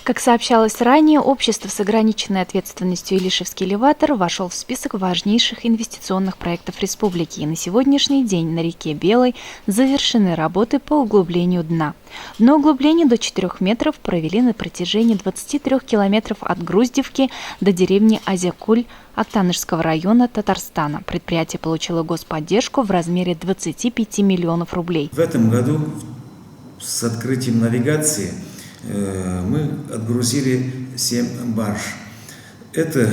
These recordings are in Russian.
Как сообщалось ранее, общество с ограниченной ответственностью «Илишевский элеватор» вошел в список важнейших инвестиционных проектов республики, и на сегодняшний день на реке Белой завершены работы по углублению дна. Дноуглубление до 4 метров провели на протяжении 23 километров от Груздевки до деревни Азякуль Актанышского района Татарстана. Предприятие получило господдержку в размере 25 миллионов рублей. В этом году с открытием навигации мы отгрузили 7 барж. Это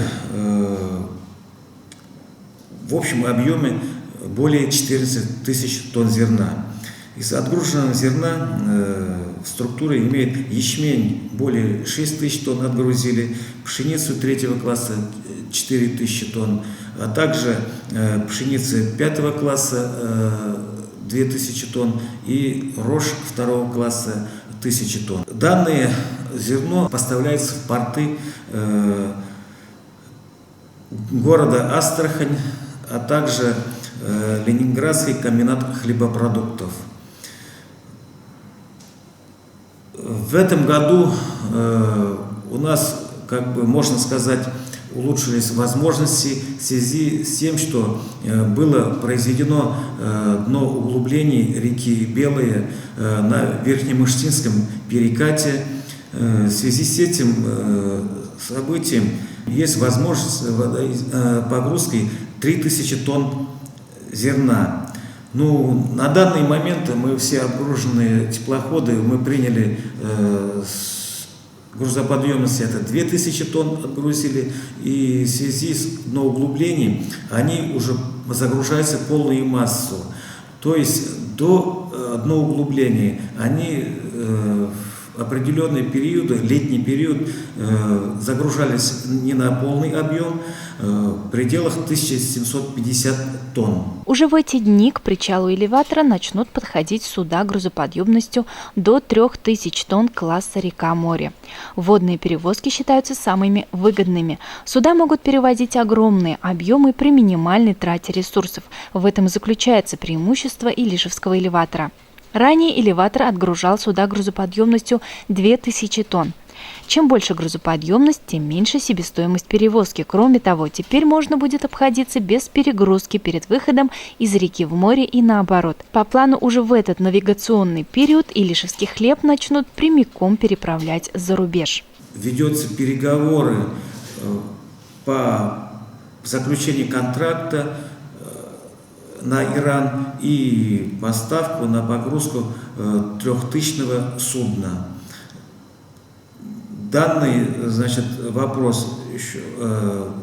в общем объеме более 14 тысяч тонн зерна. Из отгруженного зерна в структуре имеет ячмень более 6 тысяч тонн отгрузили, пшеницу 3 класса 4 тысячи тонн, а также пшеницы 5 класса 2000 тонн и рожь 2 класса 1000 тонн. Данное зерно поставляется в порты города Астрахань, а также Ленинградский комбинат хлебопродуктов. В этом году у нас, можно сказать, улучшились возможности в связи с тем, что было произведено дноуглубление реки Белая на Верхнемыштинском перекате. В связи с этим событием есть возможность погрузки 3000 тонн зерна. На данный момент мы все отгруженные теплоходы мы приняли грузоподъемность это 2000 тонн отгрузили, и в связи с дноуглублением они уже загружаются в полную массу. То есть до дноуглубления они в определенные периоды, летний период, загружались не на полный объем, в пределах 1750 тонн. Уже в эти дни к причалу элеватора начнут подходить суда грузоподъемностью до 3000 тонн класса река-море. Водные перевозки считаются самыми выгодными. Суда могут перевозить огромные объемы при минимальной трате ресурсов. В этом и заключается преимущество Илишевского элеватора. Ранее элеватор отгружал суда грузоподъемностью 2000 тонн. Чем больше грузоподъемность, тем меньше себестоимость перевозки. Кроме того, теперь можно будет обходиться без перегрузки перед выходом из реки в море и наоборот. По плану уже в этот навигационный период илишевский хлеб начнут прямиком переправлять за рубеж. Ведутся переговоры по заключению контракта на Иран и поставку на погрузку 3000-го судна. Данный, вопрос еще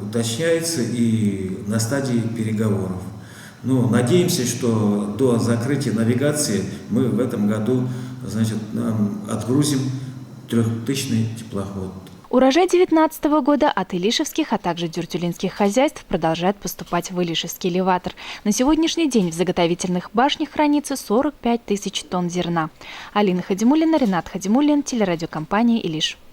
уточняется и на стадии переговоров. Надеемся, что до закрытия навигации мы в этом году, отгрузим 3000-й теплоход. Урожай 2019 года от илишевских, а также дюртюлинских хозяйств продолжает поступать в Илишевский элеватор. На сегодняшний день в заготовительных башнях хранится 45 тысяч тонн зерна. Алина Хадимуллина, Ренат Хадимуллин, телерадиокомпания «Илиш».